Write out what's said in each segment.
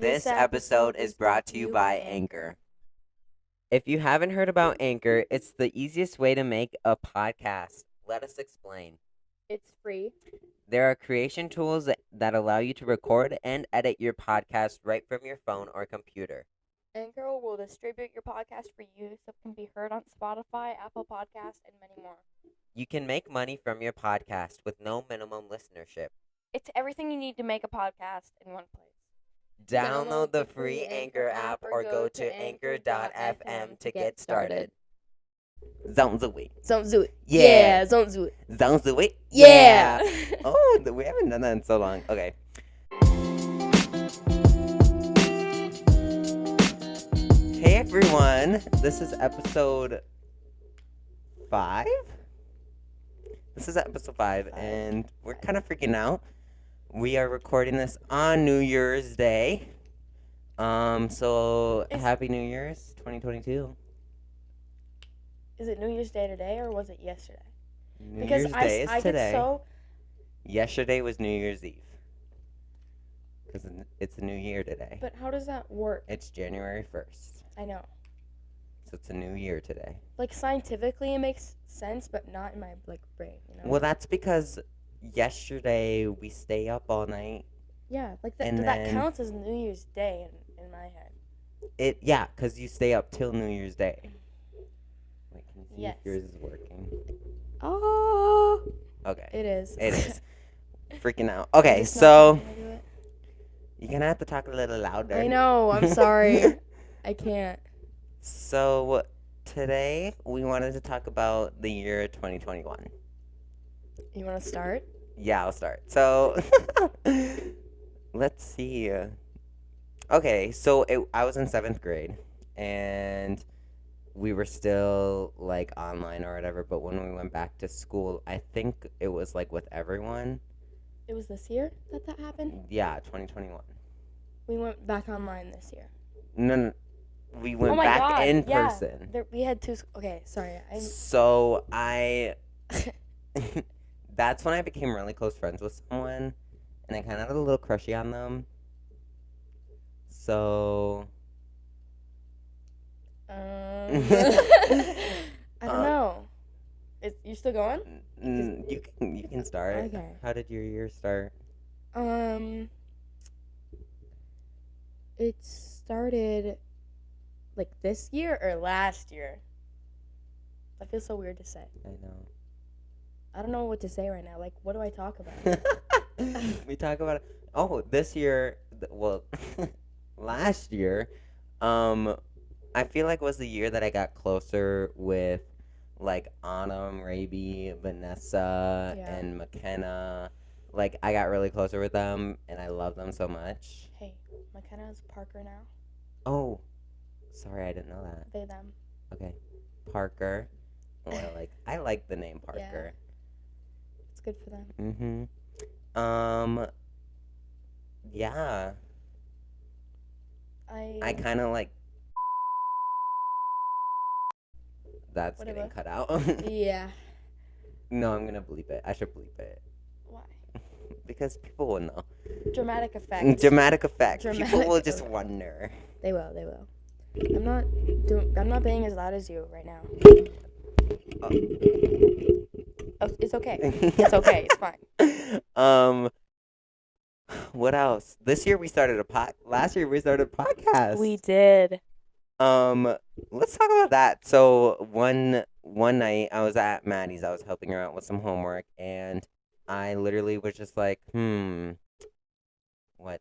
This episode is brought to you by Anchor. If you haven't heard about Anchor, it's the easiest way to make a podcast. Let us explain. It's free. There are creation tools that allow you to record and edit your podcast right from your phone or computer. Anchor will distribute your podcast for you so it can be heard on Spotify, Apple Podcasts, and many more. You can make money from your podcast with no minimum listenership. It's everything you need to make a podcast in one place. Download the free Anchor app or go to anchor.fm to get started. Zon't Zoo It. Zon't Zoo It. Yeah. Zon't Zoo It. Zon't Zoo It. Yeah. Oh, we haven't done that in so long. Okay. Hey everyone, this is episode 5. This is episode 5, and we're kind of freaking out. We are recording this on New Year's Day. So Happy New Year's 2022. Is it New Year's Day today or was it yesterday? New Year's Day is today. Get so... Yesterday was New Year's Eve. Because it's a new year today. But how does that work? It's January 1st. I know. So it's a new year today. Like scientifically it makes sense, but not in my brain, you know? Well, that's because yesterday we stay up all night. Yeah, that counts as New Year's Day in my head. Yeah, because you stay up till New Year's Day. Wait, can you see Yes. if yours is working? Oh. Okay. It is. It is. Freaking out. Okay, so you're going to have to talk a little louder. I know. I'm sorry. I can't. So today we wanted to talk about the year 2021. You want to start? Yeah, I'll start. So let's see. Okay, so I was in 7th grade, and we were still, like, online or whatever, but when we went back to school, I think it was, like, with everyone. It was this year that happened? Yeah, 2021. We went back online this year. No, we went back in person. We had two... Okay, sorry. So that's when I became really close friends with someone, and I kind of had a little crushy on them. So... I don't know. You still going? You can start. Okay. How did your year start? It started like this year or last year. That feels so weird to say. I know. I don't know what to say right now. Like, what do I talk about? We talk about it. Oh, this year. Well, last year. I feel like was the year that I got closer with, like, Autumn, Raby, Vanessa, and McKenna. Like, I got really closer with them, and I love them so much. Hey, McKenna's Parker now. Oh, sorry, I didn't know that. They, them. Okay, Parker. Oh, I like the name Parker. Yeah. It's good for them. Yeah. I kind of like... That's Whatever. getting cut out. Yeah. No, I'm gonna bleep it. I should bleep it. Why? Because people will know. Dramatic effect. Dramatic effect. People will just wonder. They will. I'm not being as loud as you right now. Oh, it's okay. It's okay. It's fine. What else? This year we started last year we started a podcast. We did. Let's talk about that. So one night I was at Maddie's. I was helping her out with some homework, and I literally was just like, what?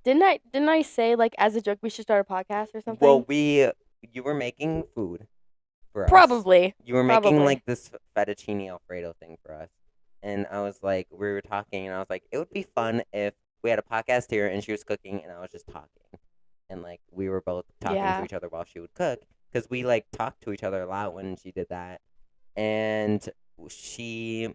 Didn't I say, like, as a joke we should start a podcast or something? Well, you were making food for us. Probably. You were making like this fettuccine Alfredo thing for us, and I was like, we were talking, and I was like, it would be fun if we had a podcast here and she was cooking and I was just talking. And, like, we were both talking to each other while she would cook. Because we, like, talked to each other a lot when she did that. And she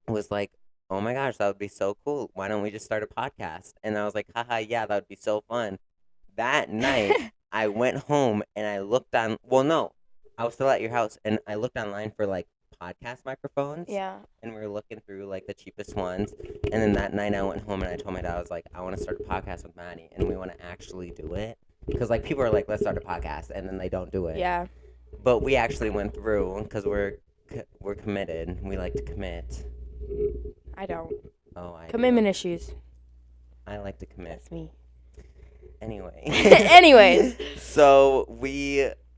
was like, oh, my gosh, that would be so cool. Why don't we just start a podcast? And I was like, haha, yeah, that would be so fun. That night, I went home and I looked on... Well, no. I was still at your house and I looked online for, like, podcast microphones. Yeah. And we were looking through like the cheapest ones. And then that night I went home and I told my dad, I was like, I want to start a podcast with Maddie, and we want to actually do it. Because like people are like, let's start a podcast, and then they don't do it. Yeah. But we actually went through because we're committed. We like to commit. I don't. Oh, I Commitment do. issues. I like to commit. That's me. Anyway. Anyways. So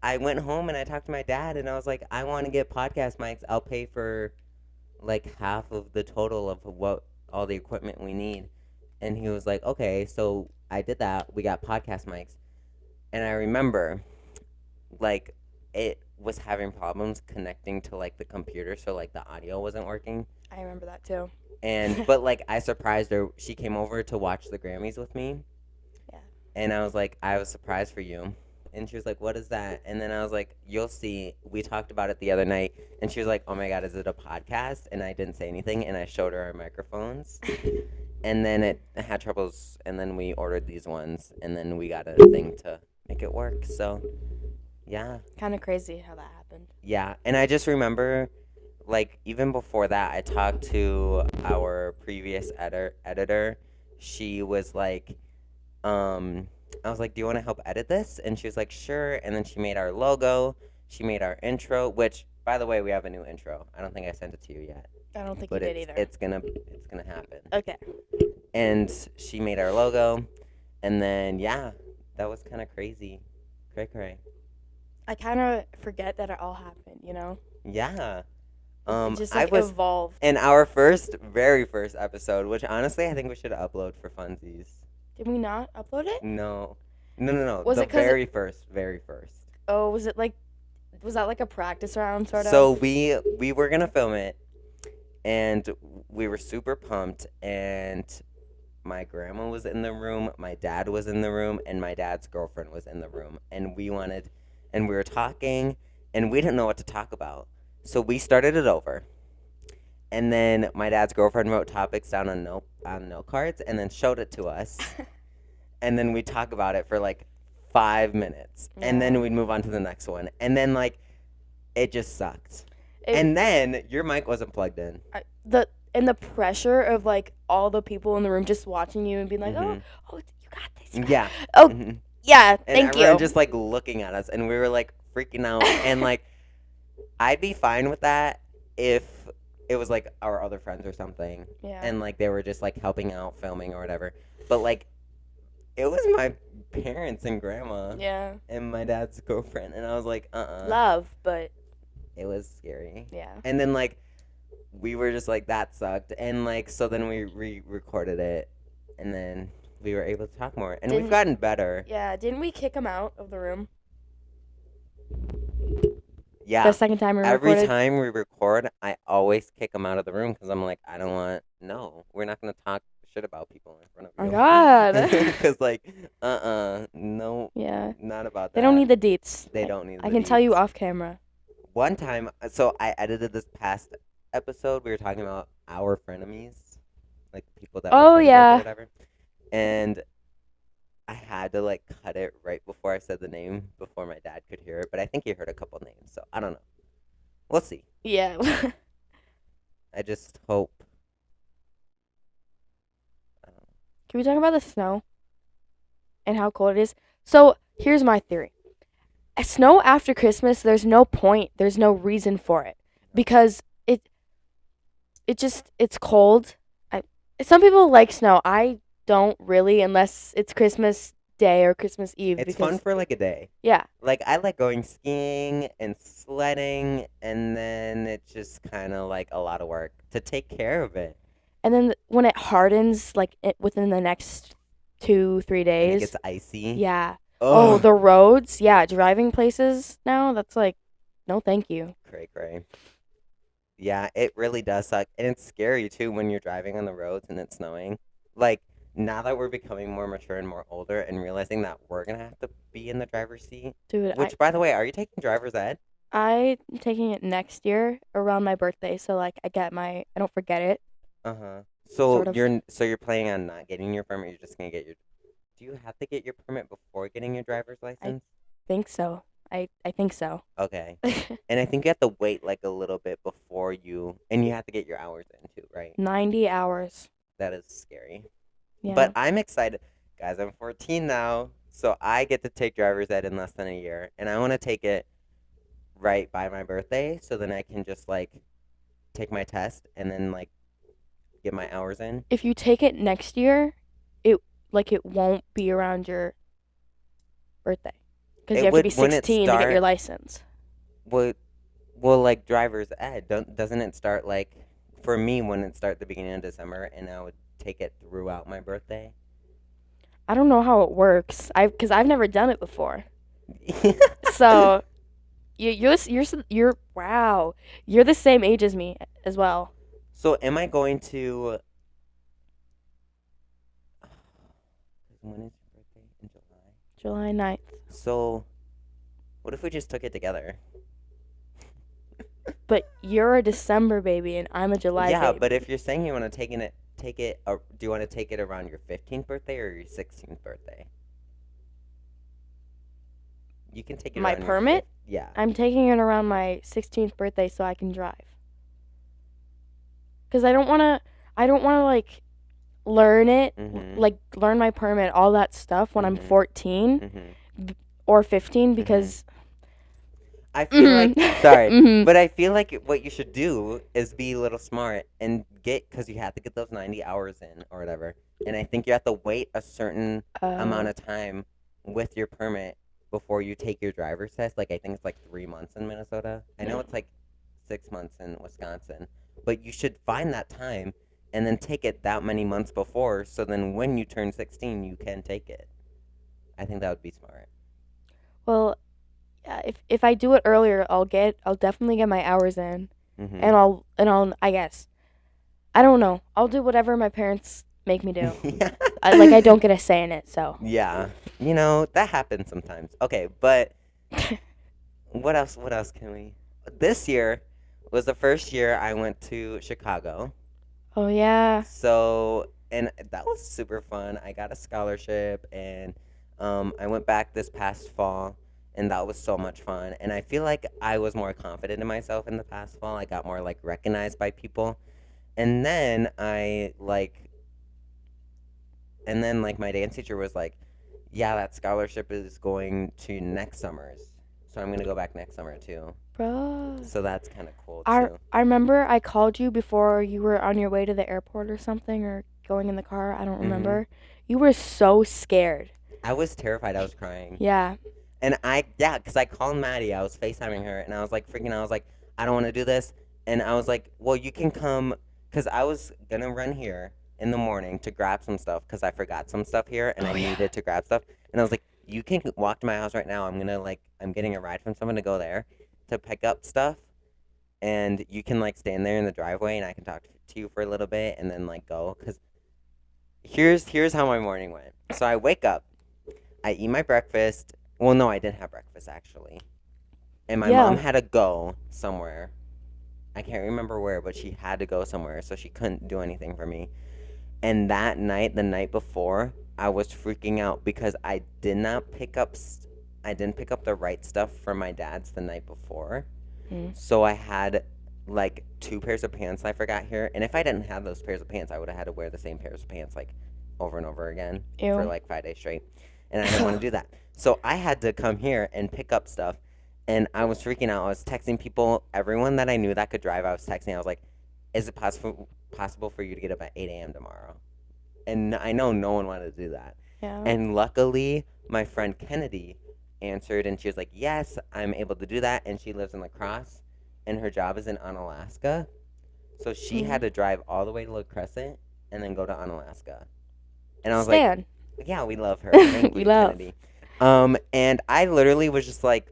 I went home and I talked to my dad and I was like, I want to get podcast mics. I'll pay for like half of the total of what all the equipment we need. And he was like, okay. So I did that. We got podcast mics. And I remember like it was having problems connecting to like the computer. So like the audio wasn't working. I remember that too. But like I surprised her. She came over to watch the Grammys with me. Yeah. And I was like, I have a surprise for you. And she was like, what is that? And then I was like, you'll see. We talked about it the other night. And she was like, oh my God, is it a podcast? And I didn't say anything. And I showed her our microphones. And then it had troubles. And then we ordered these ones. And then we got a thing to make it work. So, yeah. Kind of crazy how that happened. Yeah. And I just remember, like, even before that, I talked to our previous editor. She was like, I was like, do you want to help edit this? And she was like, sure. And then she made our logo. She made our intro, which, by the way, we have a new intro. I don't think I sent it to you yet. I don't think But you did either. it's gonna happen. Okay. And she made our logo. And then, yeah, that was kind of crazy. Cray. I kind of forget that it all happened, you know? Yeah. It just like evolved. In our very first episode, which honestly I think we should upload for funsies. Did we not upload it? No. Was the it 'cause very first. Oh, was that like a practice round sort of? So we were gonna film it, and we were super pumped, and my grandma was in the room, my dad was in the room, and my dad's girlfriend was in the room, and we were talking, and we didn't know what to talk about, so we started it over. And then my dad's girlfriend wrote topics down on note cards and then showed it to us. And then we'd talk about it for like 5 minutes. Yeah. And then we'd move on to the next one. And then like it just sucked. And then your mic wasn't plugged in. The pressure of like all the people in the room just watching you and being like, Mhm. oh, you got this. Yeah. Oh, Mhm. yeah, And thank everyone you. just like looking at us, and we were like freaking out. And like I'd be fine with that if it was like our other friends or something. Yeah. And like they were just like helping out filming or whatever. But like it was my parents and grandma Yeah. and my dad's girlfriend, and I was like, Love, but it was scary. yeah. And then like we were just like, that sucked. And like so then we re-recorded it, and then we were able to talk more, and we've gotten better. Yeah, didn't we kick him out of the room? Yeah. The second time we recorded? Every time we record, I always kick them out of the room because I'm like, we're not going to talk shit about people in front of you. Oh, God. Because, like, no. Yeah. Not about that. They don't need the deets. They don't need the I can tell you deets. off camera. One time, so I edited this past episode, we were talking about our frenemies, like people that Oh, we're friends with yeah. or whatever. And I had to like cut it right before I said the name before my dad could hear it, but I think he heard a couple names, so I don't know. We'll see. Yeah. I just hope. Can we talk about the snow and how cold it is? So here's my theory. Snow after Christmas, there's no point. There's no reason for it because it's cold. Some people like snow. I don't really, unless it's Christmas Day or Christmas Eve. It's fun for like a day. Yeah. Like I like going skiing and sledding, and then it's just kind of like a lot of work to take care of it. And then when it hardens, like within the next 2-3 days, And it gets icy. yeah. Ugh. Oh, the roads, yeah, driving places now. That's like, no, thank you. Cray. Yeah, it really does suck, and it's scary too when you're driving on the roads and it's snowing. Like now that we're becoming more mature and more older, and realizing that we're gonna have to be in the driver's seat. Dude, Which, by the way, are you taking driver's ed? I'm taking it next year around my birthday, so like I don't forget it. So Sort of. you're planning on not getting your permit. You're just gonna get your. Do you have to get your permit before getting your driver's license? Think so. I think so. Okay. And I think you have to wait like a little bit before and you have to get your hours in too, right? 90 hours. That is scary. Yeah. But I'm excited. Guys, I'm 14 now, so I get to take driver's ed in less than a year, and I want to take it right by my birthday so then I can just like take my test and then like get my hours in. If you take it next year, it won't be around your birthday because you have to be When it 16 to get your start license. well like driver's ed doesn't it start like for me when it start the beginning of December and I would take it throughout my birthday? I don't know how it works. Because I've never done it before. So you're wow. You're the same age as me as well. So am I going to when is your birthday? In July? July 9th. So what if we just took it together? But you're a December baby and I'm a July Yeah, baby. but if you're saying you want to do you want to take it around your 15th birthday or your 16th birthday? You can take it My around permit? Yeah. I'm taking it around my 16th birthday so I can drive. Cuz I don't want to like learn it, like learn my permit, all that stuff when I'm 14 or 15 because I feel like sorry, but I feel like what you should do is be a little smart and because you have to get those 90 hours in or whatever. And I think you have to wait a certain amount of time with your permit before you take your driver's test. Like I think it's like 3 months in Minnesota. I know it's like 6 months in Wisconsin, but you should find that time and then take it that many months before. So then when you turn 16, you can take it. I think that would be smart. Well, if I do it earlier, I'll definitely get my hours in, and I'll I guess I don't know. I'll do whatever my parents make me do. Yeah. I don't get a say in it, so. Yeah, that happens sometimes. Okay, but what else? What else can we? This year was the first year I went to Chicago. Oh yeah. So and that was super fun. I got a scholarship, and I went back this past fall, and that was so much fun. And I feel like I was more confident in myself in the past fall. I got more like recognized by people, and then my dance teacher was like, "Yeah, that scholarship is going to next summer's, so I'm gonna go back next summer too." Bro. So that's kind of cool too. I remember I called you before you were on your way to the airport or something, or going in the car. I don't remember. You were so scared. I was terrified. I was crying. Yeah. And because I called Maddie. I was FaceTiming her, and I was like freaking out. I was like, I don't want to do this. And I was like, well, you can come, because I was going to run here in the morning to grab some stuff, because I forgot some stuff here, and I needed to grab stuff. And I was like, you can walk to my house right now. I'm getting a ride from someone to go there to pick up stuff. And you can, stand there in the driveway, and I can talk to you for a little bit, and then, go. Because here's how my morning went. So I wake up. I eat my breakfast. Well, no, I didn't have breakfast, actually. And my mom had to go somewhere. I can't remember where, but she had to go somewhere, so she couldn't do anything for me. And that night, the night before, I was freaking out because I didn't pick up the right stuff from my dad's the night before. So I had, 2 pairs of pants I forgot here. And if I didn't have those pairs of pants, I would have had to wear the same pairs of pants, over and over again for, 5 days straight. And I didn't want to do that. So I had to come here and pick up stuff. And I was freaking out. I was texting people, everyone that I knew that could drive. I was texting. I was like, is it possible for you to get up at 8 a.m. tomorrow? And I know no one wanted to do that. Yeah. And luckily, my friend Kennedy answered, and she was like, yes, I'm able to do that. And she lives in La Crosse, and her job is in Unalaska. So she had to drive all the way to La Crescent and then go to Unalaska. And I was like, yeah, we love her. Thank you, Kennedy. And I literally was just like,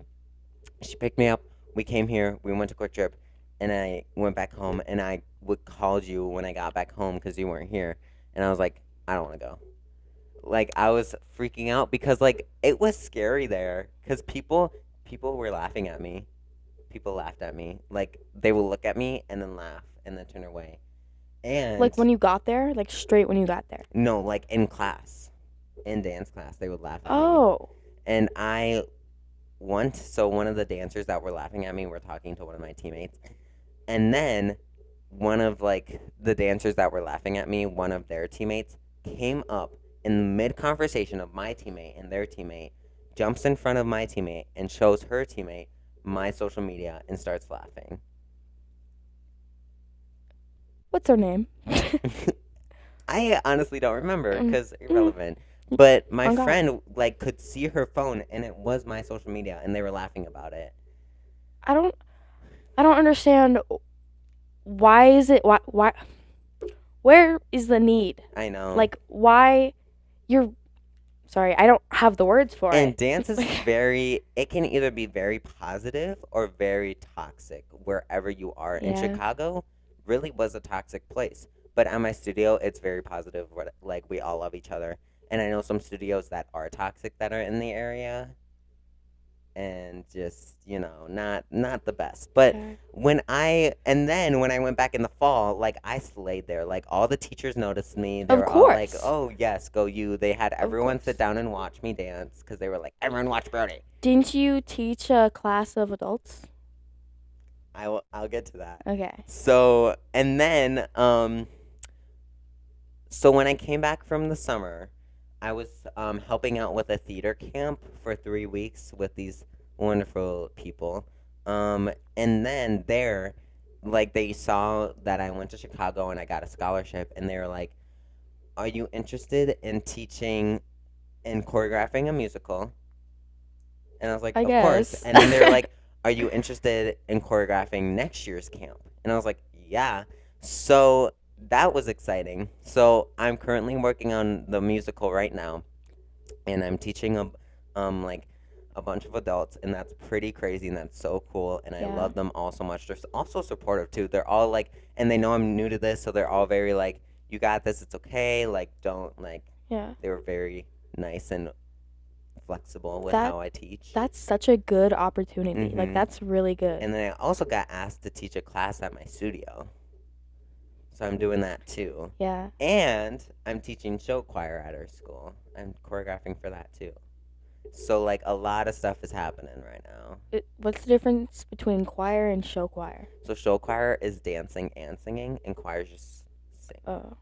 she picked me up. We came here. We went to Quick Trip, and I went back home. And I called you when I got back home because you weren't here. And I was like, I don't want to go. I was freaking out because it was scary there because people were laughing at me. People laughed at me. They would look at me and then laugh and then turn away. And when you got there, straight when you got there. No, in class, in dance class, they would laugh at me. Oh. And I one of the dancers that were laughing at me were talking to one of my teammates, and then one of like the dancers that were laughing at me, one of their teammates came up in the mid conversation of my teammate and their teammate, jumps in front of my teammate and shows her teammate my social media and starts laughing. What's her name? I honestly don't remember because irrelevant. But my Oh, God. friend like could see her phone and it was my social media and they were laughing about it. I don't understand. Why is it? Why? Where is the need? I know. Like, why? You're. Sorry, I don't have the words for And it. dance is it can either be very positive or very toxic wherever you are. In Yeah. Chicago, really was a toxic place. But at my studio, it's very positive. Like, we all love each other. And I know some studios that are toxic that are in the area. And just, not the best. But Okay. when I went back in the fall, like, I slayed there. Like, all the teachers noticed me. They Of were all like, course. oh, yes, go you. They had everyone course. sit down and watch me dance because they were like, everyone watch Brody. Didn't you teach a class of adults? I'll get to that. Okay. So, and then, so when I came back from the summer, I was helping out with a theater camp for 3 weeks with these wonderful people. And then there, like, they saw that I went to Chicago and I got a scholarship, and they were like, "Are you interested in teaching and choreographing a musical?" And I was like, I "Of course." guess. And then they were like, "Are you interested in choreographing next year's camp?" And I was like, "Yeah." So that was exciting. So I'm currently working on the musical right now, and I'm teaching like a bunch of adults, and that's pretty crazy, and that's so cool, and I Yeah. love them all so much. They're also supportive too. They're all like, and they know I'm new to this, so they're all very like, "You got this. It's okay. Like, don't like." Yeah. They were very nice and flexible with That- how I teach. That's such a good opportunity. Like, Mhm. that's really good. And then I also got asked to teach a class at my studio. So I'm doing that too. Yeah. And I'm teaching show choir at our school. I'm choreographing for that too. So, like, a lot of stuff is happening right now. What's the difference between choir and show choir? So show choir is dancing and singing, and choir is just sing. Oh.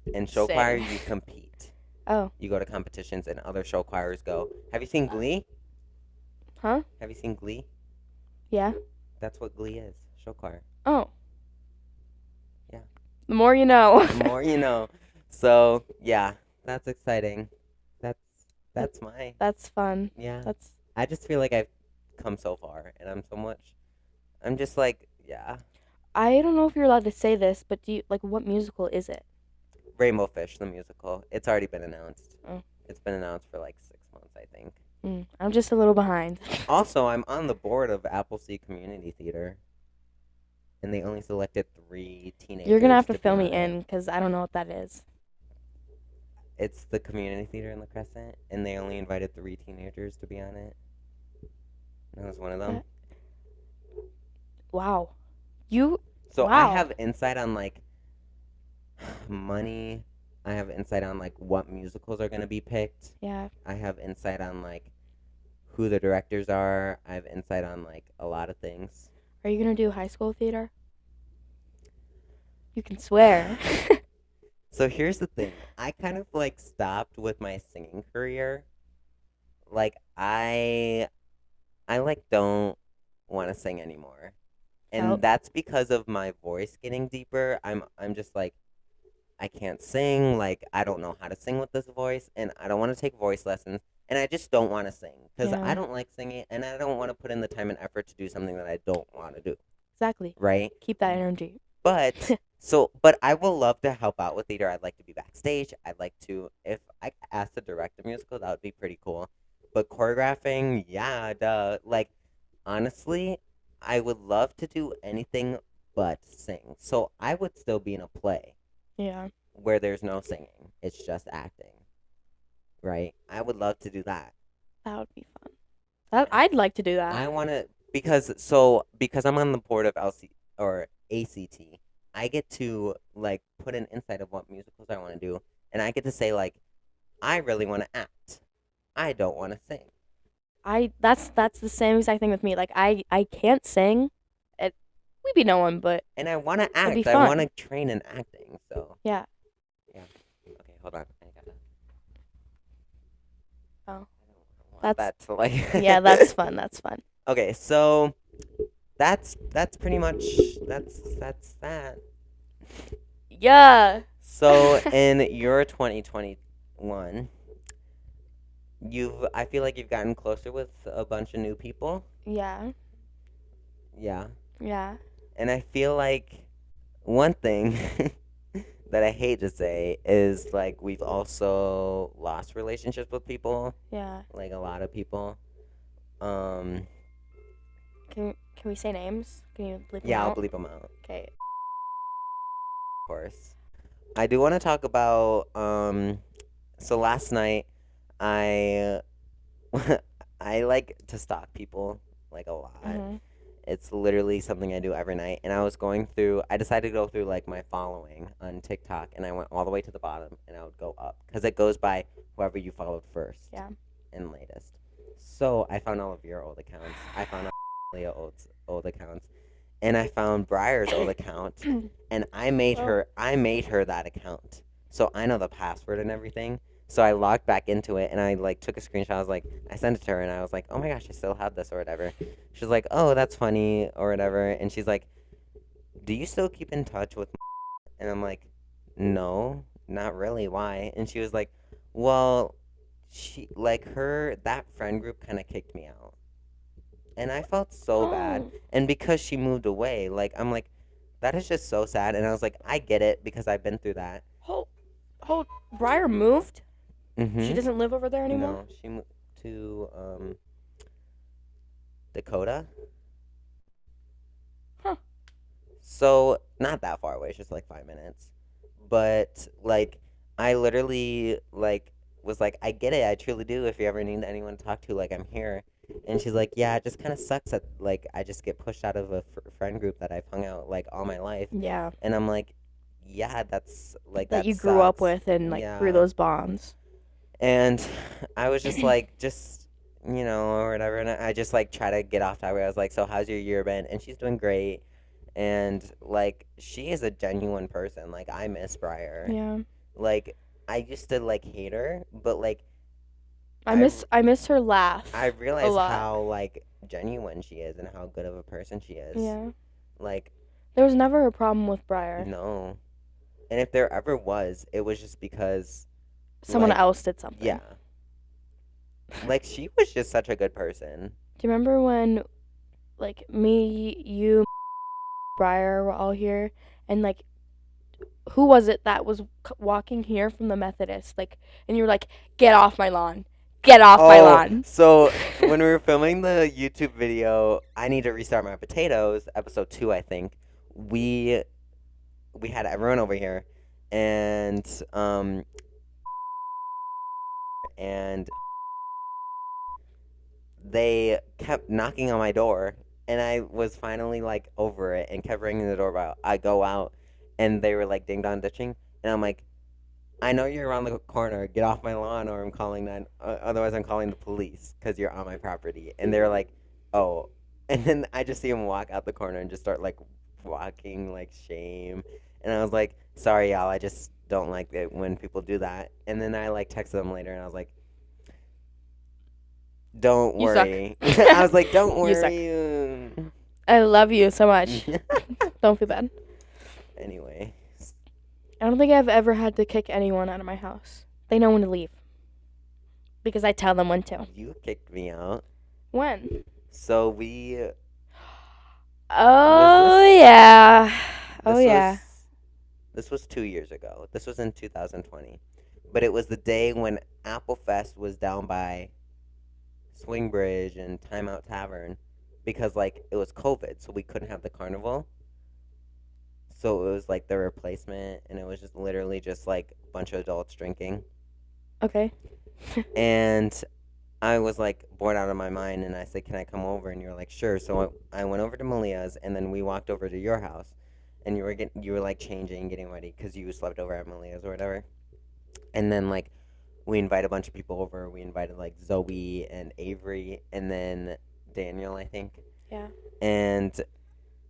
In show Sing. choir, you compete. Oh. You go to competitions, and other show choirs go. Have you seen Glee? Huh? Have you seen Glee? Yeah. That's what Glee is. Show choir. Oh. Yeah. The more you know. The more you know. So yeah, that's exciting. That's my That's fun. yeah. That's. I just feel like I've come so far, and I'm just like, yeah. I don't know if you're allowed to say this, but do you like what musical is it? Rainbow Fish, the musical. It's already been announced. Oh. It's been announced for like 6 months, I think. I'm just a little behind. Also, I'm on the board of Appleseed Community Theater, and they only selected 3 teenagers. You're gonna have to be fill on me it. in because I don't know what that is. It's the community theater in the Crescent, and they only invited 3 teenagers to be on it. And I was one of them. Wow. You. So wow. I have insight on like money. I have insight on like what musicals are gonna be picked. Yeah. I have insight on like who the directors are. I have insight on like a lot of things. Are you gonna do high school theater? You can swear. So here's the thing. I kind of like stopped with my singing career. Like I like don't want to sing anymore. And Oh. that's because of my voice getting deeper. I'm just like I can't sing, like I don't know how to sing with this voice, and I don't want to take voice lessons, and I just don't want to sing cuz Yeah. I don't like singing, and I don't want to put in the time and effort to do something that I don't want to do, Exactly. right? Keep that energy. But but I will love to help out with theater. I'd like to be backstage. I'd like to, if I got asked to direct a musical, that would be pretty cool. But choreographing, yeah, duh. Like, honestly, I would love to do anything but sing. So I would still be in a play Yeah. where there's no singing. It's just acting. Right? I would love to do that. That would be fun. I'd like to do that. I want to, because I'm on the board of LC or ACT, I get to like put an insight of what musicals I want to do, and I get to say like, I really want to act. I don't want to sing. That's the same exact thing with me. Like I can't sing. It we be knowing, but And I want to it'd be act. I want fun. to train in acting. So Yeah. yeah. Okay, hold on. I gotta. Oh, I don't want that's that to like. yeah. That's fun. That's fun. Okay, so that's pretty much that's that. Yeah. So in your 2021, I feel like you've gotten closer with a bunch of new people. Yeah. Yeah. Yeah. And I feel like one thing that I hate to say is like we've also lost relationships with people, Yeah. like a lot of people. Um, Can we say names? Can you bleep them yeah, I'll out? bleep them out, Okay. of course. I do want to talk about so last night I I like to stalk people like a lot. Mhm. It's literally something I do every night. And I decided to go through like my following on TikTok, and I went all the way to the bottom, and I would go up because it goes by whoever you followed first Yeah. and latest. So I found all of your old accounts. I found all Leah's old accounts, and I found Briar's old account, and Oh. I made her that account, so I know the password and everything. So I logged back into it, and I like took a screenshot. I was like, I sent it to her, and I was like, oh my gosh, I still have this or whatever. She's like, oh, that's funny or whatever, and she's like, do you still keep in touch with? And I'm like, no, not really. Why? And she was like, well, she like her that friend group kind of kicked me out, and I felt so bad. Oh. And because she moved away, like I'm like, that is just so sad. And I was like, I get it because I've been through that. Hold. Hold. Briar moved. She Mm-hmm. doesn't live over there anymore. No, she moved to Dakota. Huh. So not that far away, it's just like 5 minutes. But like I literally like was like, I get it, I truly do. If you ever need anyone to talk to, like I'm here. And she's like, yeah, it just kind of sucks that like I just get pushed out of a friend group that I've hung out like all my life. Yeah. And I'm like, yeah, that's like That that you grew up sucks. with and like grew Yeah. those bonds. And I was just like, just or whatever. And I just like try to get off topic. I was like, so how's your year been? And she's doing great. And like she is a genuine person. Like I miss Briar. Yeah. Like I used to like hate her, but like I miss her laugh. I a realize lot. how like genuine she is and how good of a person she is. Yeah. Like There was never a problem with Briar. no. And if there ever was, it was just because Someone like, else did something. yeah. Like she was just such a good person. Do you remember when, like, me, you, Briar were all here, and like, who was it that was walking here from the Methodist? Like, and you were like, "Get off my lawn! Get off my lawn!" So when we were filming the YouTube video, I need to restart my potatoes, episode 2, I think. We had everyone over here, and and they kept knocking on my door, and I was finally like over it and kept ringing the doorbell. I go out, and they were like ding dong ditching, and I'm like, I know you're around the corner. Get off my lawn, or I'm calling that. Otherwise, I'm calling the police because you're on my property. And they're like, oh. And then I just see him walk out the corner and just start like walking like shame. And I was like, sorry, y'all. I just don't like it when people do that. And then I like texted them later, and I was like, don't You suck. worry. I was like, don't You suck. worry. I love you so much. Don't feel bad. Anyway, I don't think I've ever had to kick anyone out of my house. They know when to leave. Because I tell them when to. you kicked me out. When? So we. Oh, yeah. Oh, This yeah. was- This was 2 years ago. This was in 2020. But it was the day when Apple Fest was down by Swing Bridge and Timeout Tavern because, like, it was COVID, so we couldn't have the carnival. So it was, like, the replacement, and it was just literally just, like, a bunch of adults drinking. Okay. And I was, like, bored out of my mind, and I said, can I come over? And you were like, sure. So I went over to Malia's, and then we walked over to your house. And you were like changing, getting ready because you slept over at Malia's or whatever. And then like we invite a bunch of people over. We invited like Zoe and Avery and then Daniel, I think. Yeah. And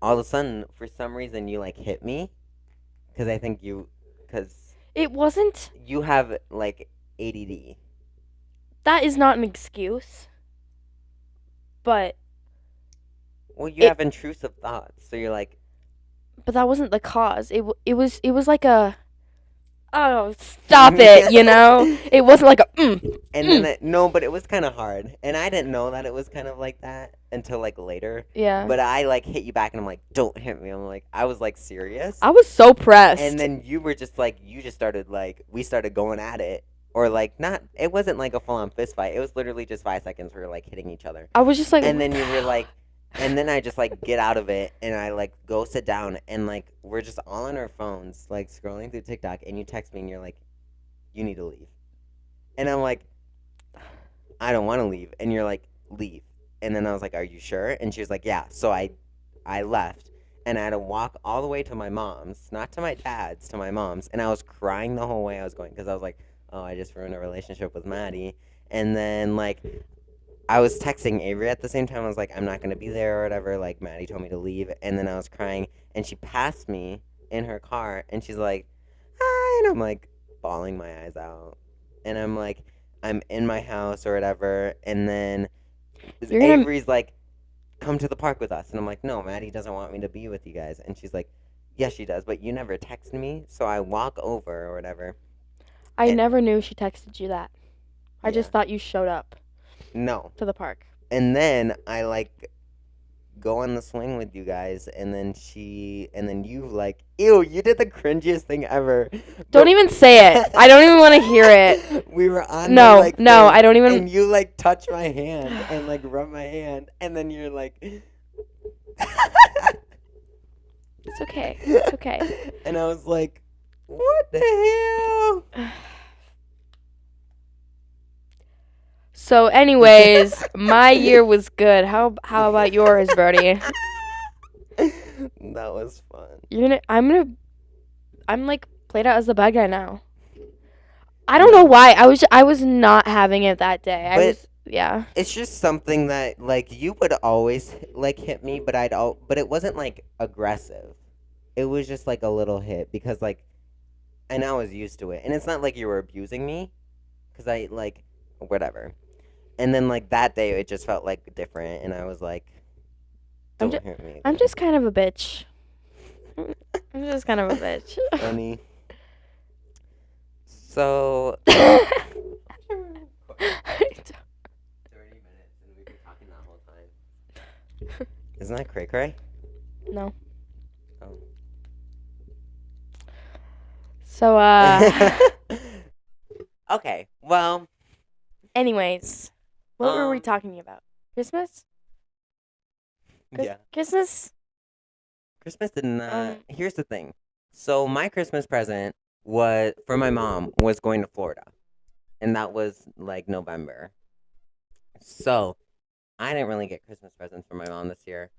all of a sudden, for some reason, you like hit me because I think because It wasn't. you have like ADD. That is not an excuse. But Well, you have intrusive thoughts, so you're like, but that wasn't the cause. It was like a, oh, stop it, you know? It wasn't like a and then no, but it was kind of hard, and I didn't know that it was kind of like that until like later. Yeah. But I like hit you back, and I'm like, don't hit me. I'm like, I was like serious. I was so pressed. And then you were just like, you just started like, we started going at it. Or like, not, it wasn't like a full on fist fight. It was literally just 5 seconds we were like hitting each other. I was just like, And then you were like, and then I just like get out of it and I like go sit down and like, we're just all on our phones, like scrolling through TikTok. And you text me and you're like, you need to leave. And I'm like, I don't want to leave. And you're like, leave. And then I was like, are you sure? And she was like, yeah. So I left. And I had to walk all the way to my mom's, not to my dad's, to my mom's. And I was crying the whole way I was going because I was like, oh, I just ruined a relationship with Maddie. And then, like, I was texting Avery at the same time. I was like, I'm not going to be there or whatever. Like, Maddie told me to leave. And then I was crying. And she passed me in her car. And she's like, hi. And I'm, like, bawling my eyes out. And I'm like, I'm in my house or whatever. And then Avery's like, come to the park with us. And I'm like, no, Maddie doesn't want me to be with you guys. And she's like, yes, she does, but you never text me. So I walk over or whatever. I never knew she texted you that. I just thought you showed up. No. To the park. And then I like go on the swing with you guys, and then you like, ew, you did the cringiest thing ever. Don't even say it. I don't even want to hear it. We were on no, the, like, no, thing, I don't even. And you like touch my hand and like rub my hand, and then you're like, it's okay. It's okay. And I was like, what the hell? So, anyways, my year was good. How about yours, Brody? That was fun. I'm like played out as the bad guy now. I don't know why. I was not having it that day. Yeah. It's just something that like you would always like hit me, but but it wasn't like aggressive. It was just like a little hit because like, and I was used to it, and it's not like you were abusing me, because I like whatever. And then like that day, it just felt like different, and I was like, don't hit me again. I'm just kind of a bitch. I'm just kind of a bitch. Funny. So 30 minutes, and we've been talking that whole time. Isn't that cray cray? No. Oh. So Okay. Well. Anyways, what were we talking about? Christmas? Yeah. Christmas? Christmas didn't. Here's the thing. So my Christmas present was for my mom was going to Florida, and that was like November. So I didn't really get Christmas presents for my mom this year,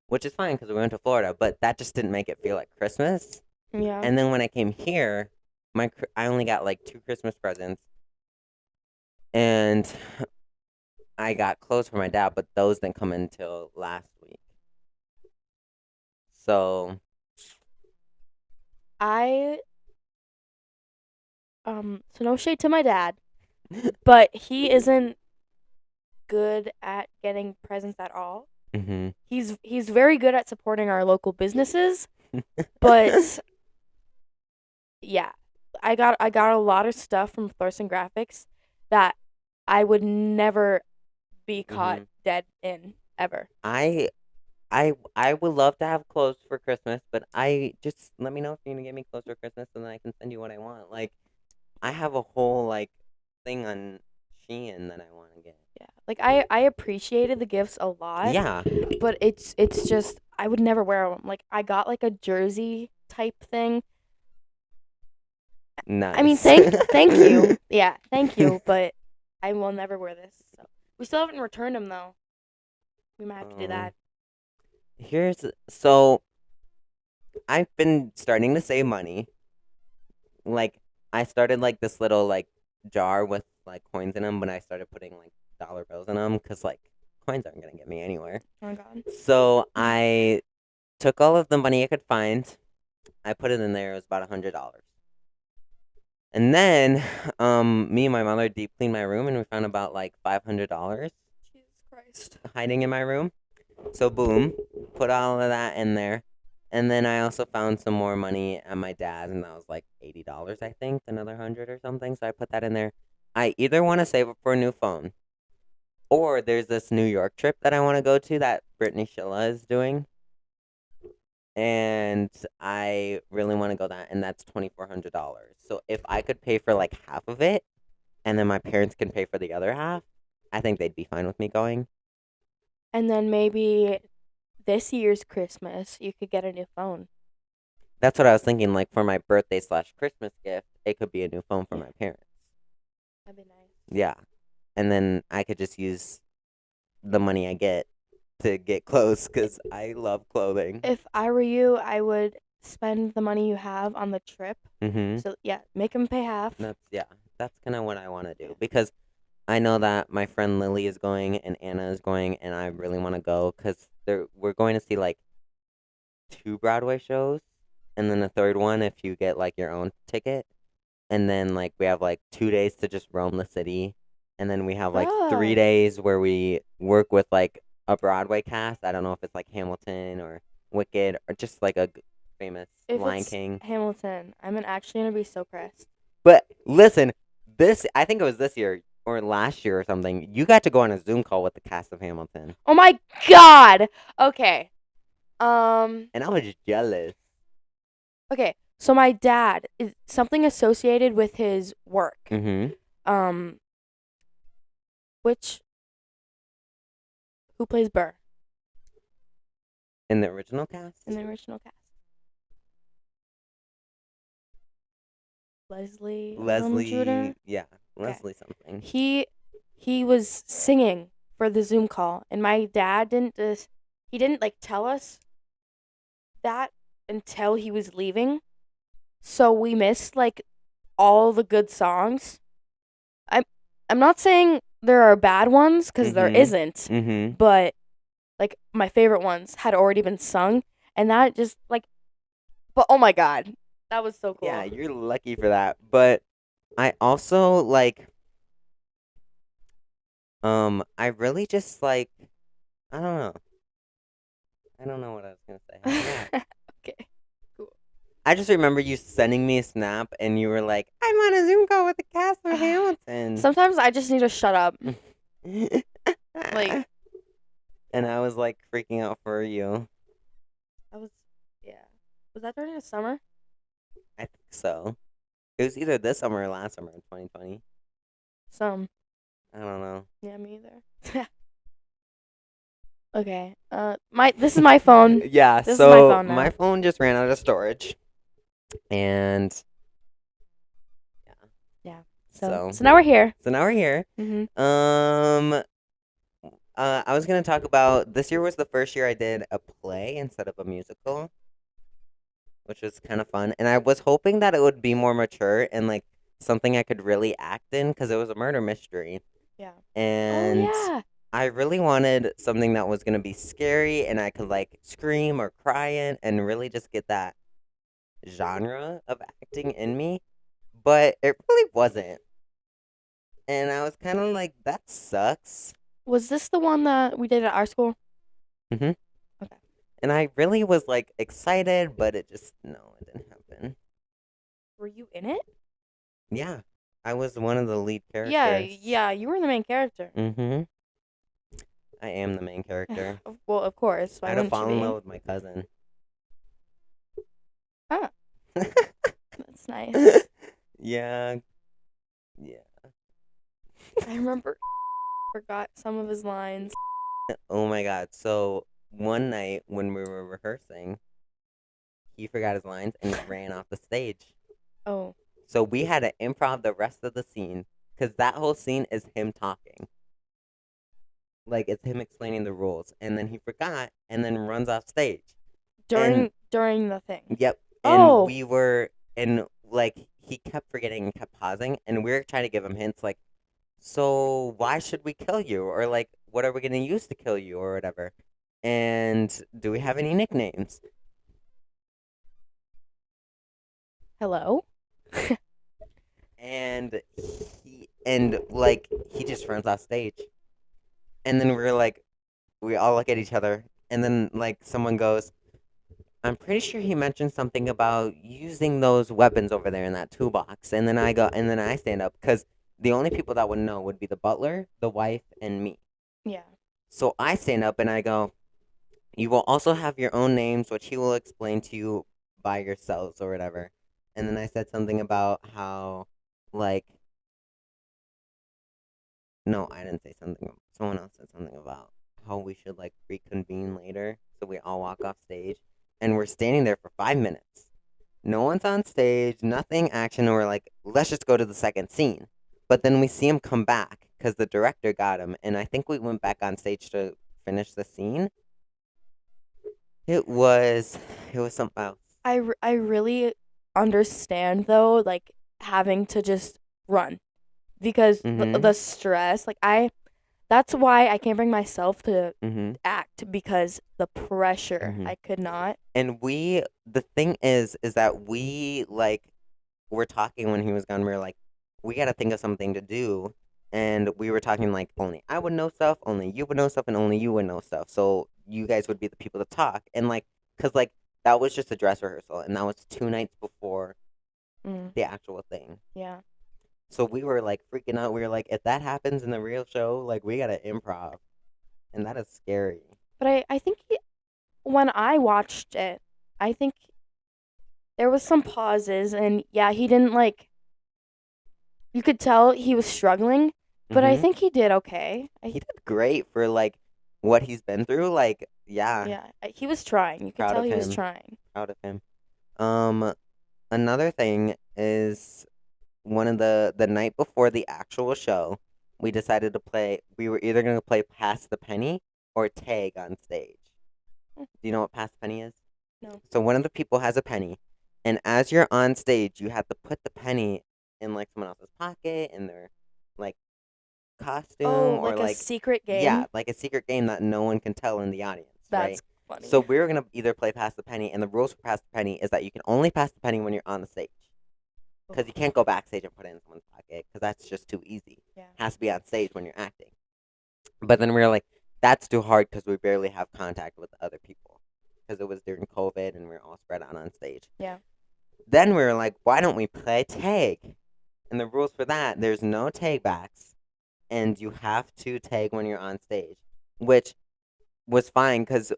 which is fine because we went to Florida. But that just didn't make it feel like Christmas. Yeah. And then when I came here, I only got like 2 Christmas presents, and I got clothes for my dad, but those didn't come until last week. So so no shade to my dad, but he isn't good at getting presents at all. Mm-hmm. He's very good at supporting our local businesses, but yeah, I got a lot of stuff from Thorson Graphics that I would never be caught dead in ever. I would love to have clothes for Christmas, but I just let me know if you're gonna get me clothes for Christmas, and then I can send you what I want. Like, I have a whole like thing on Shein that I want to get. Yeah, like I appreciated the gifts a lot. Yeah, but it's just I would never wear them. Like I got like a jersey type thing. Nice. I mean, thank you. Yeah, thank you, but I will never wear this. So we still haven't returned them though. We might have to do that. So I've been starting to save money. Like I started like this little like jar with like coins in them, but I started putting like dollar bills in them because like coins aren't gonna get me anywhere. Oh my god. So I took all of the money I could find. I put it in there. It was about $100. And then, me and my mother deep cleaned my room, and we found about like $500 Jesus Christ. hiding in my room. So boom, put all of that in there. And then I also found some more money at my dad's, and that was like $80, I think, another 100 or something. So I put that in there. I either want to save up for a new phone, or there's this New York trip that I want to go to that Brittany Shilla is doing. And I really want to go that, and that's $2,400. So if I could pay for like half of it, and then my parents can pay for the other half, I think they'd be fine with me going. And then maybe this year's Christmas, you could get a new phone. That's what I was thinking. Like for my birthday / Christmas gift, it could be a new phone for my parents. That'd be nice. Yeah, and then I could just use the money I get to get clothes because I love clothing. If I were you, I would spend the money you have on the trip. So yeah, make them pay half. That's kind of what I want to do because I know that my friend Lily is going and Anna is going, and I really want to go because we're going to see like 2 Broadway shows, and then the third one if you get like your own ticket, and then like we have like 2 days to just roam the city, and then we have like 3 Bruh. days where we work with like a Broadway cast. I don't know if it's like Hamilton or Wicked or just like a famous If Lion it's King. Hamilton, I'm actually gonna be so pressed. But listen, I think it was this year or last year or something. You got to go on a Zoom call with the cast of Hamilton, Oh my god. Okay. and I was just jealous. Okay. So my dad is something associated with his work. Mm-hmm. Who plays Burr In the original cast? in the original cast? Leslie. Intruder? Yeah, Okay. Leslie something. He was singing for the Zoom call, and my dad didn't like tell us that until he was leaving, so we missed like all the good songs. I'm not saying there are bad ones because there isn't, Mm-hmm. but like my favorite ones had already been sung, and that just like, but oh my god, that was so cool. Yeah, you're lucky for that. But I also like, I really just like, I don't know. I don't know what I was gonna say. Okay. I just remember you sending me a snap, and you were like, "I'm on a Zoom call with the cast of Hamilton." Sometimes I just need to shut up. Like, and I was like freaking out for you. Was that during the summer? I think so. It was either this summer or last summer in 2020. I don't know. Yeah, me either. Okay. This is my phone. Yeah, This is so my phone now. my phone just ran out of storage. And Yeah. So So now we're here. Mm-hmm. I was gonna talk about this year was the first year I did a play instead of a musical, which was kind of fun. And I was hoping that it would be more mature and like something I could really act in because it was a murder mystery. Yeah. And Oh yeah. I really wanted something that was gonna be scary and I could like scream or cry in and really just get that genre of acting in me. But it really wasn't. And I was kind of like, that sucks. Was this the one that we did at our school? Mm-hmm. Okay. And I really was like excited, but it didn't happen. Were you in it? Yeah. I was one of the lead characters. Yeah, you were the main character. Mm-hmm. I am the main character. Well, of course. Why I had to wouldn't fall you in be? love with my cousin. Ah. That's nice. Yeah. I remember forgot some of his lines. Oh my god. So one night when we were rehearsing, he forgot his lines and he ran off the stage. Oh. So we had to improv the rest of the scene because that whole scene is him talking. Like it's him explaining the rules, and then he forgot and then runs off stage. During the thing. Yep. Oh. And we were, and like he kept forgetting and kept pausing, and we were trying to give him hints like, so why should we kill you? Or like, what are we gonna use to kill you or whatever? And do we have any nicknames? Hello? And he just runs off stage. And then we're like, we all look at each other, and then like someone goes, I'm pretty sure he mentioned something about using those weapons over there in that toolbox. And then I go, and then I stand up because the only people that would know would be the butler, the wife, and me. Yeah. So I stand up and I go, you will also have your own names, which he will explain to you by yourselves or whatever. And then I said something about how, like, no, I didn't say something. Someone else said something about how we should, like, reconvene later. So we all walk off stage. And we're standing there for 5 minutes. No one's on stage, nothing action. And we're like, let's just go to the second scene. But then we see him come back because the director got him. And I think we went back on stage to finish the scene. It was something else. I really understand though, like having to just run because the stress, like that's why I can't bring myself to act because the pressure, I could not. And the thing is that we like were talking when he was gone. We were like, we got to think of something to do. And we were talking like, only I would know stuff, only you would know stuff, and only you would know stuff. So you guys would be the people to talk. And like, cause like that was just a dress rehearsal, and that was 2 nights before the actual thing. Yeah. So we were like freaking out. We were like, if that happens in the real show, like we gotta improv, and that is scary. But I think when I watched it, I think there was some pauses, and yeah, he didn't like. You could tell he was struggling, but I think he did okay. He did great for like what he's been through. Like, yeah. Yeah, he was trying. You could tell he was trying. Proud of him. Another thing is one of the night before the actual show, we decided to play. We were either gonna play Pass the Penny or tag on stage. Do you know what Pass the Penny is? No. So one of the people has a penny, and as you're on stage, you have to put the penny in like someone else's pocket in their like costume or like a secret game. Yeah, like a secret game that no one can tell in the audience. That's right? funny. So we were gonna either play Pass the Penny, and the rules for Pass the Penny is that you can only pass the penny when you're on the stage, because you can't go backstage and put it in someone's pocket because that's just too easy. Yeah. It has to be on stage when you're acting. But then we were like, that's too hard because we barely have contact with other people because it was during COVID and we were all spread out on stage. Yeah. Then we were like, why don't we play tag? And the rules for that, there's no tag backs, and you have to tag when you're on stage, which was fine because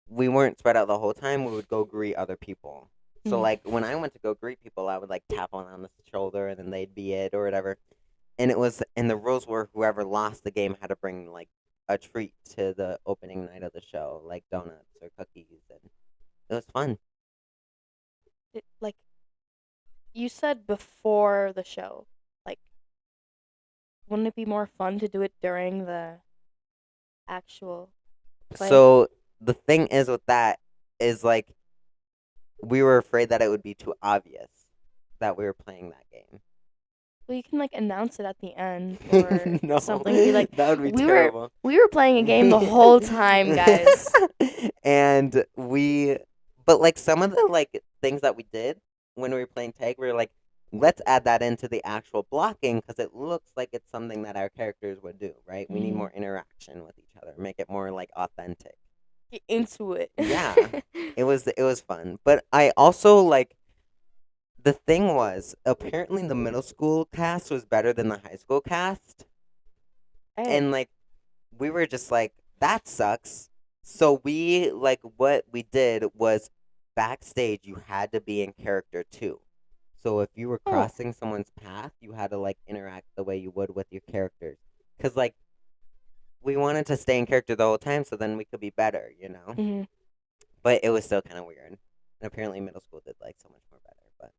we weren't spread out the whole time. We would go greet other people. So like when I went to go greet people, I would like tap on the shoulder and then they'd be it or whatever. And the rules were whoever lost the game had to bring like a treat to the opening night of the show, like donuts or cookies, and it was fun. Like you said before the show, like wouldn't it be more fun to do it during the actual play? So the thing is with that is like we were afraid that it would be too obvious that we were playing that game. Well, you can like announce it at the end or No, something. Be like, that would be terrible. We were playing a game the whole time, guys. And but like some of the like things that we did when we were playing tag, we were like, let's add that into the actual blocking because it looks like it's something that our characters would do, right? We need more interaction with each other, make it more like authentic. Get into it. Yeah, it was fun. But I also like the thing was apparently the middle school cast was better than the high school cast, and like we were just like that sucks. So we like what we did was backstage you had to be in character too. So if you were crossing someone's path, you had to like interact the way you would with your characters. Cause like we wanted to stay in character the whole time, so then we could be better, you know. But it was still kind of weird. And apparently, middle school did like so much more better. But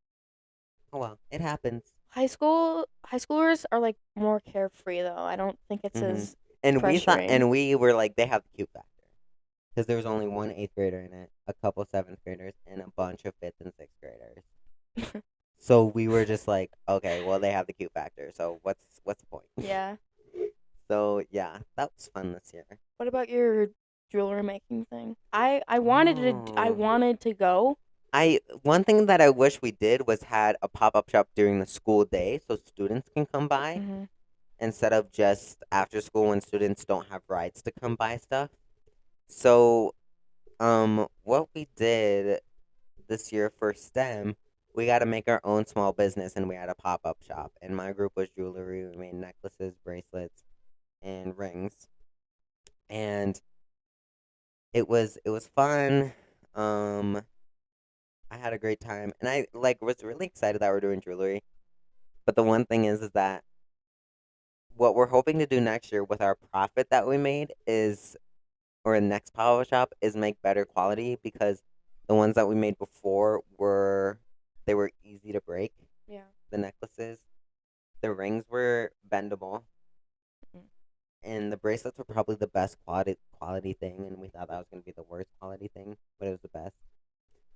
oh well, it happens. High schoolers are like more carefree though. I don't think it's as and pressuring. we were like they have the cute factor because there was only one 8th grader in it, a couple 7th graders, and a bunch of 5th and 6th graders. So we were just like, okay, well they have the cute factor, so what's the point? Yeah. So yeah, that was fun this year. What about your jewelry making thing? I wanted to go. One thing that I wish we did was had a pop-up shop during the school day so students can come by Mm-hmm. instead of just after school when students don't have rides to come buy stuff. So, what we did this year for STEM, we got to make our own small business and we had a pop-up shop. And my group was jewelry. We made necklaces, bracelets, and rings. And it was fun. I had a great time, and I was really excited that we're doing jewelry. But the one thing is that what we're hoping to do next year with our profit that we made is, or the next pop-up shop, is make better quality because the ones that we made before were easy to break. Yeah. The necklaces, the rings were bendable, Mhm. and the bracelets were probably the best quality thing, and we thought that was gonna be the worst quality thing, but it was the best.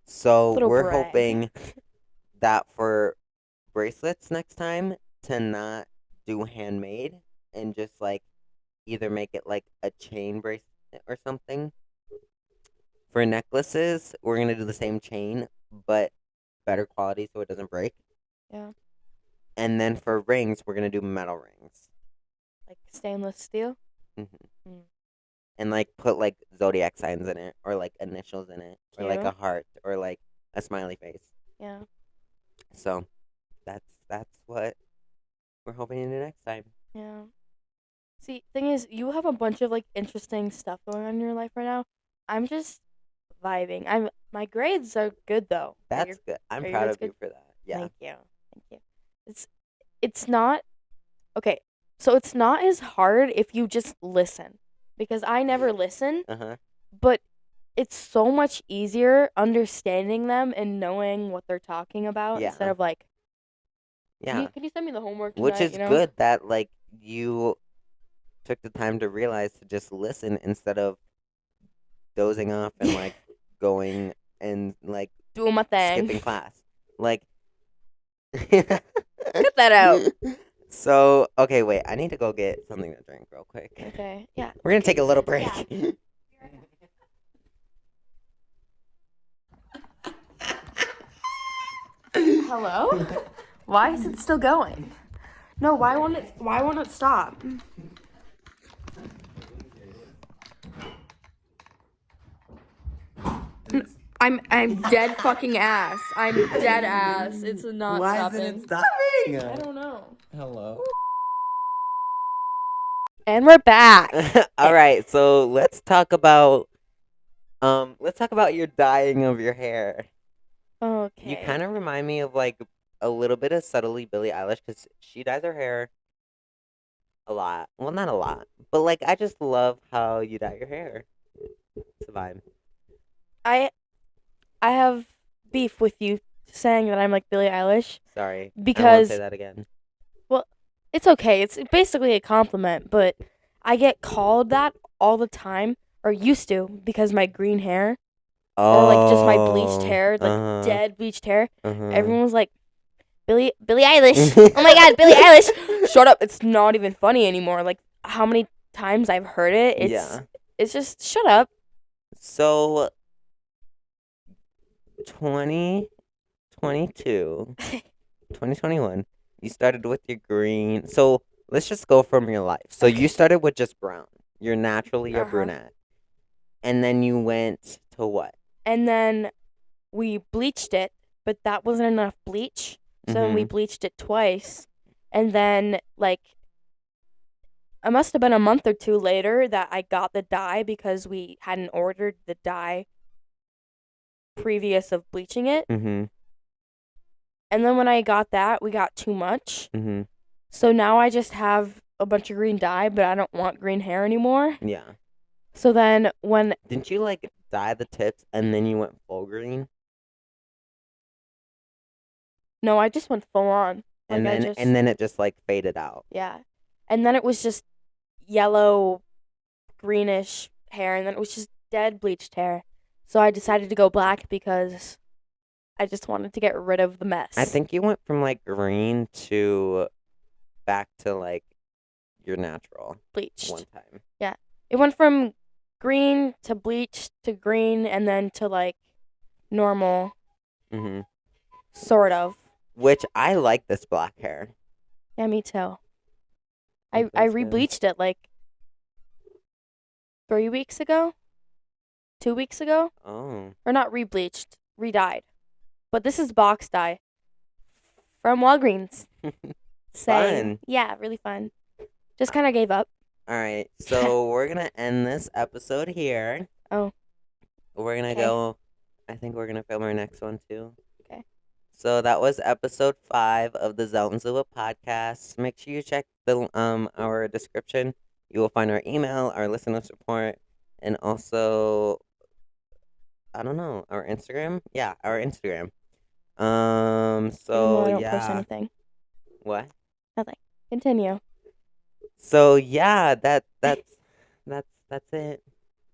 So Little we're brag. hoping that for bracelets next time to not do handmade and just either make it like a chain bracelet or something. For necklaces, we're gonna do the same chain but better quality so it doesn't break. Yeah. And then for rings, we're gonna do metal rings. Like stainless steel. hmm Mm. And put zodiac signs in it or initials in it or a Cute. heart or a smiley face. Yeah. So that's what we're hoping to do next time. Yeah. See, thing is, you have a bunch of interesting stuff going on in your life right now. I'm just vibing. My grades are good though. That's good. I'm are your proud grades of you good? for that. Yeah. Thank you. Thank you. It's not okay. So it's not as hard if you just listen, because I never listen, Uh-huh. but it's so much easier understanding them and knowing what they're talking about instead Yeah. of can Yeah. you send me the homework Which tonight? is good that you took the time to realize to just listen instead of dozing off and going and Doing my thing. skipping class. Like Cut that out. So, okay, wait. I need to go get something to drink real quick. Okay. Yeah. We're going to take a little break. Yeah. Hello? Why is it still going? No, why won't it stop? I'm dead fucking ass. I'm dead ass. It's not Why stopping. isn't it stopping? I don't know. Hello. And we're back. All right, so let's talk about your dyeing of your hair. Okay. You kind of remind me of a little bit of subtly Billie Eilish because she dyes her hair a lot. Well, not a lot, but I just love how you dye your hair. It's a vibe. I have beef with you saying that I'm like Billie Eilish. Sorry, I won't Because say that again. well, it's okay. It's basically a compliment, but I get called that all the time, or used to, because my green hair, or just my bleached hair, dead bleached hair. Everyone was like, Billie Eilish. Oh my God, Billie Eilish. Shut up. It's not even funny anymore. How many times I've heard it. It's just shut up. So 2022, 2021, you started with your green. So let's just go from your life. So you started with just brown. You're naturally a brunette. And then you went to what? And then we bleached it, but that wasn't enough bleach. So then we bleached it twice. And then, it must have been a month or two later that I got the dye because we hadn't ordered the dye previous of bleaching it. Mm-hmm. And then when I got that, we got too much. Mm-hmm. So now I just have a bunch of green dye, but I don't want green hair anymore. Yeah. So then when... Didn't you, dye the tips and then you went full green? No, I just went full on. And then it just, faded out. Yeah. And then it was just yellow, greenish hair, and then it was just dead bleached hair. So I decided to go black because I just wanted to get rid of the mess. I think you went from like green to back to like your natural bleached. one time. Yeah. It went from green to bleached to green and then to like normal, sort of. Which I like this black hair. Yeah, me too. It I feels good. rebleached it like 3 weeks ago, 2 weeks ago, Oh, or not rebleached, re-dyed. But this is box dye from Walgreens. fun. Yeah, really fun. Just kind of gave up. All right, so we're gonna end this episode here. Oh, We're gonna Okay. go. I think we're gonna film our next one too. Okay. So that was episode 5 of the Zon't Zoo It podcast. Make sure you check the our description. You will find our email, our listener support, and also I don't know, our Instagram. Yeah, our Instagram. even though So I don't post yeah. anything. What? Nothing. Continue. So yeah, that's it.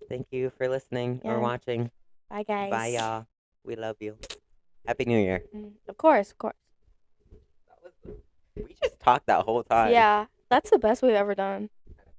Thank you for listening or Yeah. watching. Bye, guys. Bye, y'all. We love you. Happy New Year. Of course, of course. We just talked that whole time. Yeah, that's the best we've ever done.